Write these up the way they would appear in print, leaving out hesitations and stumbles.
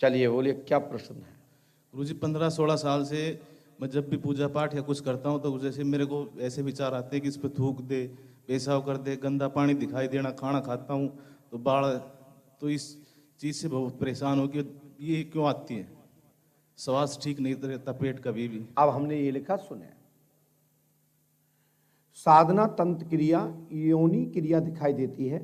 चलिए बोलिए क्या प्रश्न है। गुरुजी 15-16 साल से मैं जब भी पूजा पाठ या कुछ करता हूँ तो जैसे मेरे को ऐसे विचार आते हैं कि इस पे थूक दे, पेशाब कर दे, गंदा पानी दिखाई देना, खाना खाता हूँ तो बाढ़, तो इस चीज़ से बहुत परेशान हो कि ये क्यों आती है। स्वास्थ्य ठीक नहीं रहता पेट कभी भी। अब हमने ये लिखा सुने, साधना तंत्र क्रिया योनि क्रिया दिखाई देती है।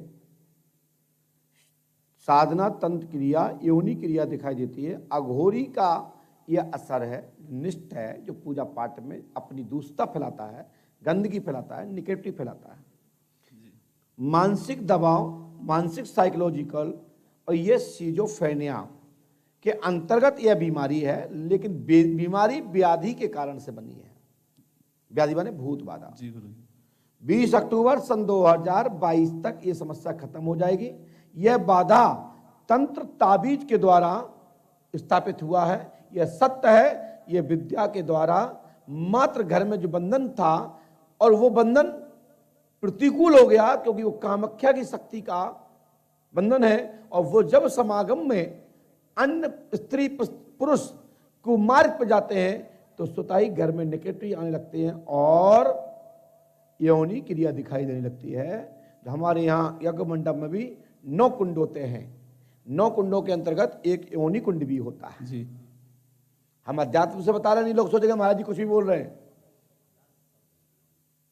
साधना तंत्र क्रिया योनि क्रिया दिखाई देती है। अघोरी का यह असर है, निष्ठ है, जो पूजा पाठ में अपनी दूषता फैलाता है, गंदगी फैलाता है, निगेटिव फैलाता है। मानसिक दबाव, मानसिक साइकोलॉजिकल और ये सीजोफ्रेनिया के अंतर्गत यह बीमारी है, लेकिन बीमारी व्याधि के कारण से बनी है। व्याधि माने भूत बाधा। जी गुरु। 20 अक्टूबर सन 2022 तक ये समस्या खत्म हो जाएगी। यह बाधा तंत्र ताबीज के द्वारा स्थापित हुआ है, यह सत्य है। यह विद्या के द्वारा मात्र घर में जो बंधन था और वो बंधन प्रतिकूल हो गया, क्योंकि वो कामाख्या की शक्ति का बंधन है। और वो जब समागम में अन्य स्त्री पुरुष कुमार्ग पर जाते हैं तो स्वतः ही घर में निगेटिव आने लगते हैं और योनि क्रिया दिखाई देने लगती है। हमारे यहाँ यज्ञ मंडप में भी 9 कुंड होते हैं। 9 कुंडों के अंतर्गत एक योनि कुंड भी होता है। जी। हम अध्यात्म से बता रहे नहीं, लोग सोचेंगे महाराज जी कुछ भी बोल रहे हैं।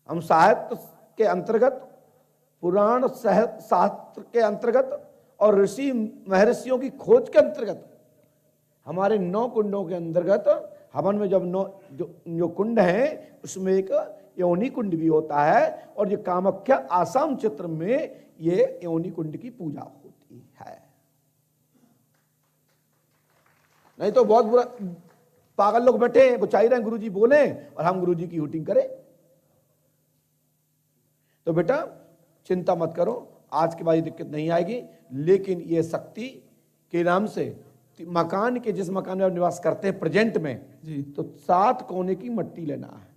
हम साहित्य के अंतर्गत, पुराण शास्त्र के अंतर्गत और ऋषि महर्षियों की खोज के अंतर्गत हमारे 9 कुंडों के अंतर्गत हवन में जब 9 जो कुंड हैं उसमें एक योनि कुंड भी होता है। और ये कामाख्या आसाम क्षेत्र में ये योनि कुंड की पूजा होती है। नहीं तो बहुत बुरा पागल लोग बैठे हैं, वो चाह रहे हैं गुरुजी बोले और हम गुरुजी की हुटिंग करें। तो बेटा चिंता मत करो, आज के बाद ये दिक्कत नहीं आएगी। लेकिन ये शक्ति के नाम से मकान के, जिस मकान में आप निवास करते हैं प्रेजेंट में जी। तो 7 कोने की मिट्टी लेना है।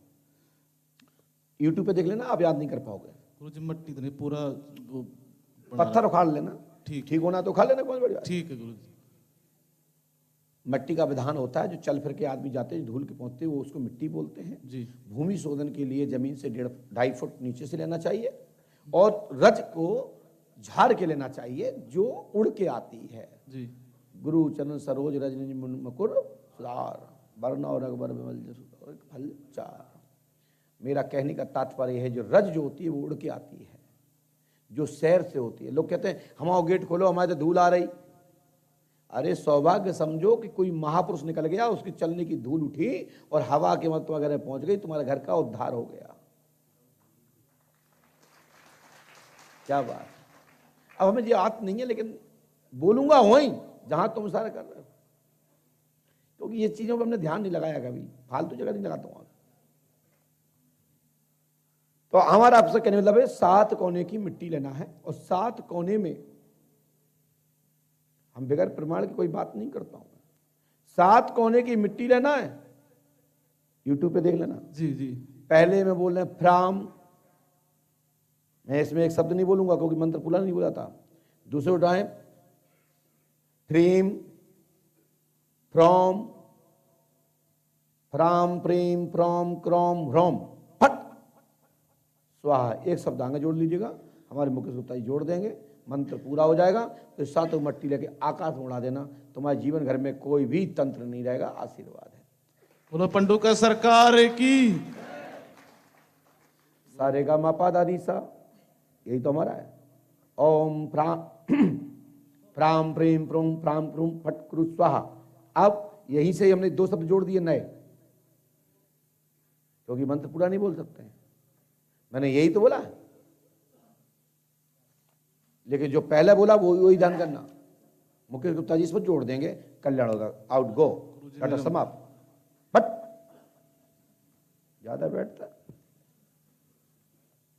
यूट्यूब पे देख लेना, आप याद नहीं कर पाओगे। गुरुजी मट्टी तो नहीं, पूरा वो पत्थर उखाड़ लेना। ठीक होना तो उखाड़ लेना, कौन बड़ी बात। ठीक है गुरुजी। मिट्टी का विधान होता है, जो चल फिर के आदमी जाते हैं धूल के पहुंचते हैं वो उसको मिट्टी बोलते हैं। जी। भूमि शोधन के लिए जमीन से 1.5-2.5 फुट नीचे से लेना चाहिए और रज को झाड़ के लेना चाहिए जो उड़ के आती है। जी। गुरु चरण सरोज रजनी मकुर सुधार वर्ण और अकबर विमल जसु फल चार। मेरा कहने का तात्पर्य है, जो रज जो होती है वो उड़ के आती है, जो सैर से होती है। लोग कहते हैं हमारा गेट खोलो, हमारे तो धूल आ रही। अरे सौभाग्य समझो कि कोई महापुरुष निकल गया, उसकी चलने की धूल उठी और हवा के मत वगैरह पहुंच गई, तुम्हारे घर का उद्धार हो गया। क्या बात। अब हमें ये याद नहीं है, लेकिन बोलूंगा वहीं जहां तुम सारा कर रहे हो, क्योंकि ये चीजों पर हमने ध्यान नहीं लगाया कभी, फालतू जगह नहीं लगाता हूं। तो हमारा आपसे कहने मतलब है 7 कोने की मिट्टी लेना है और 7 कोने में, हम बगैर प्रमाण की कोई बात नहीं करता हूं, 7 कोने की मिट्टी लेना है। यूट्यूब पे देख लेना। जी। जी। पहले में बोल रहे हैं फ्राम, मैं इसमें एक शब्द नहीं बोलूंगा क्योंकि मंत्र पूरा नहीं बोला था। दूसरे उठाएं फ्रेम, फ्रॉम, फ्राम, प्रेम, फ्रॉम, क्रॉम, ह्रोम, फट स्वाहा। एक शब्द आगे जोड़ लीजिएगा, हमारे मुकेश गुप्ता जी जोड़ देंगे, मंत्र पूरा हो जाएगा। तो 7 मट्टी लेके आकाश में उड़ा देना, तुम्हारे जीवन घर में कोई भी तंत्र नहीं रहेगा। आशीर्वाद है। बोलो पंडुका सरकार की। सारेगा मापा दादी सा, यही तो हमारा है। ओम प्राम प्रेम प्रोम प्राम प्रूम फट क्रू स्वाहा। अब यहीं से हमने 2 शब्द जोड़ दिए नए, क्योंकि मंत्र पूरा नहीं बोल सकते हैं, मैंने यही तो बोला है। लेकिन जो पहले बोला वो वही ध्यान करना। मुकेश गुप्ता जी इस पर जोड़ देंगे, कल्याण होगा। आउट गो, टाटा समाप्त। बट ज्यादा बैठता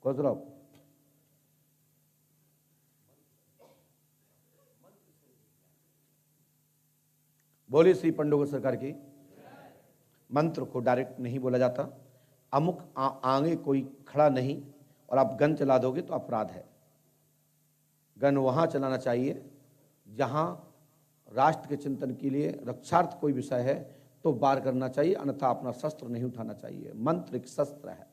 खुश रहो। बोलिए श्री पंडोगर सरकार की। मंत्र को डायरेक्ट नहीं बोला जाता। अमुक आगे कोई खड़ा नहीं और आप गन चला दोगे तो अपराध है। गन वहां चलाना चाहिए जहां राष्ट्र के चिंतन के लिए रक्षार्थ कोई विषय है तो वार करना चाहिए, अन्यथा अपना शस्त्र नहीं उठाना चाहिए। मंत्र एक शस्त्र है।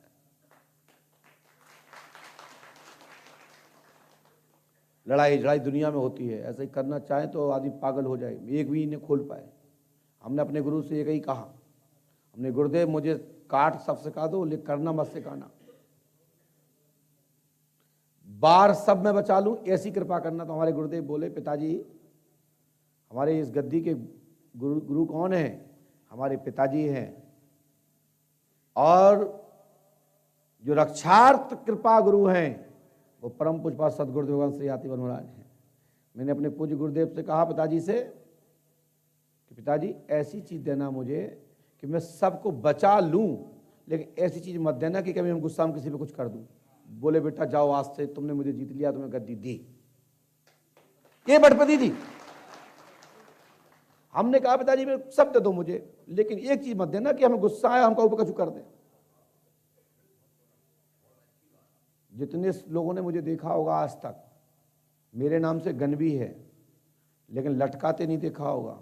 लड़ाई दुनिया में होती है, ऐसे ही करना चाहे तो आदमी पागल हो जाए, एक भी नहीं खोल पाए। हमने अपने गुरु से एक ही कहा, हमने गुरुदेव मुझे काट सब सिखा दो, लेकिन करना मत सिखाना, बार सब मैं बचा लूं, ऐसी कृपा करना। तो हमारे गुरुदेव बोले, पिताजी हमारे इस गद्दी के गुरु कौन है? हमारे पिताजी हैं, और जो रक्षार्थ कृपा गुरु हैं वो परम पूज्य सदगुरुदेव भगवान श्री आतिवन महाराज हैं। मैंने अपने पूज्य गुरुदेव से कहा पिताजी से कि पिताजी ऐसी चीज देना मुझे कि मैं सबको बचा लूं, लेकिन ऐसी चीज मत देना कि कभी मैं गुस्सा में किसी पे कुछ कर दूं। बोले बेटा जाओ, आज से तुमने मुझे जीत लिया, तुम्हें गद्दी दी, ये बटपति थी। हमने कहा पिताजी मैं सब दे दो मुझे, लेकिन एक चीज मत देना कि हमें गुस्सा आया हमका ऊपर कछु कर दे। जितने लोगों ने मुझे देखा होगा आज तक, मेरे नाम से गन भी है, लेकिन लटकाते नहीं देखा होगा,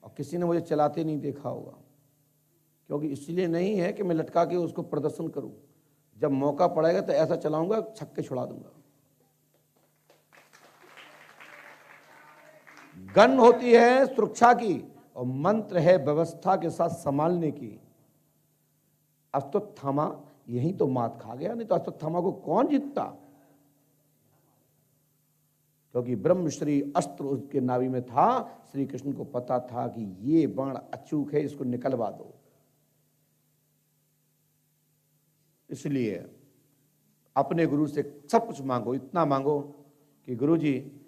और किसी ने मुझे चलाते नहीं देखा होगा, क्योंकि इसलिए नहीं है कि मैं लटका के उसको प्रदर्शन करूं। जब मौका पड़ेगा तो ऐसा चलाऊंगा, छक्के छुड़ा दूंगा। गन होती है सुरक्षा की, और मंत्र है व्यवस्था के साथ संभालने की। अश्वत्थामा यही तो मात खा गया, नहीं तो अश्वत्थामा को कौन जीतता? क्योंकि ब्रह्मश्री अस्त्र उसके नाभि में था। श्री कृष्ण को पता था कि ये बाण अचूक है, इसको निकलवा दो। इसलिए अपने गुरु से सब कुछ मांगो, इतना मांगो कि गुरु जी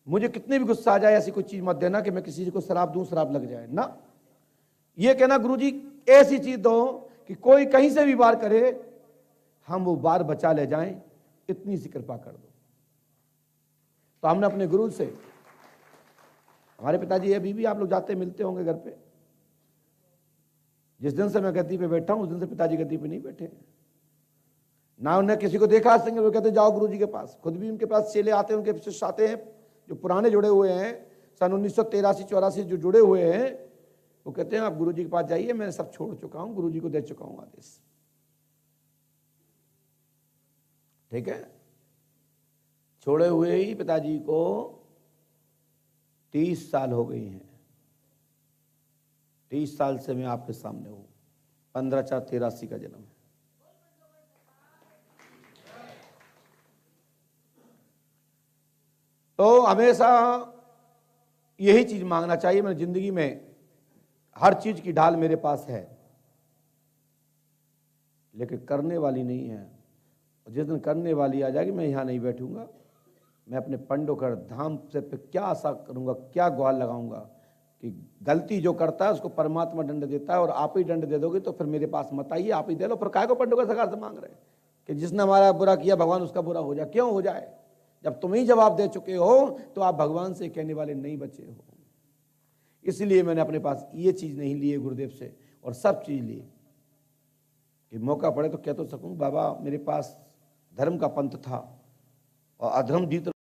मुझे कितने भी गुस्सा आ जाए, ऐसी कोई चीज मत देना कि मैं किसी को शराब दूं, शराब लग जाए ना। ये कहना गुरु जी ऐसी चीज दो कि कोई कहीं से भी वार करे, हम वो वार बचा ले जाएं, इतनी सी कृपा कर दो। तो हमने अपने गुरु से, हमारे पिताजी अभी भी आप लोग जाते मिलते होंगे घर पे, जिस दिन से मैं गद्दी पे बैठा हूं उस दिन से पिताजी गद्दी पे नहीं बैठे ना। उन्हें किसी को देखा आज वो कहते जाओ गुरु जी के पास। खुद भी उनके पास चेले आते हैं, उनके शिष्य आते हैं जो पुराने जुड़े हुए हैं, सन 1983-84 जो जुड़े हुए हैं, वो कहते हैं आप गुरु जी के पास जाइए, मैं सब छोड़ चुका हूं, गुरु जी को दे चुका हूं आदेश। ठीक है, छोड़े हुए ही पिताजी को 30 साल हो गई हैं। 30 साल से मैं आपके सामने हूं। 15/4/83 का जन्म है। तो हमेशा यही चीज मांगना चाहिए। मैंने जिंदगी में हर चीज की ढाल मेरे पास है, लेकिन करने वाली नहीं है। जिस दिन करने वाली आ जाएगी मैं यहां नहीं बैठूंगा। मैं अपने पंडोकर धाम से पे क्या आशा करूंगा, क्या गुहार लगाऊंगा कि गलती जो करता है उसको परमात्मा दंड देता है, और आप ही दंड दे दोगे तो फिर मेरे पास मत आइए, आप ही दे लो। फिर काहे को पंडोकर सरकार से मांग रहे हैं कि जिसने हमारा बुरा किया भगवान उसका बुरा हो जाए? क्यों हो जाए? जब तुम ही जवाब दे चुके हो तो आप भगवान से कहने वाले नहीं बचे हो। इसलिए मैंने अपने पास ये चीज नहीं ली है गुरुदेव से, और सब चीज ली कि मौका पड़े तो कह तो सकूं बाबा मेरे पास धर्म का पंथ था और अधर्म जीत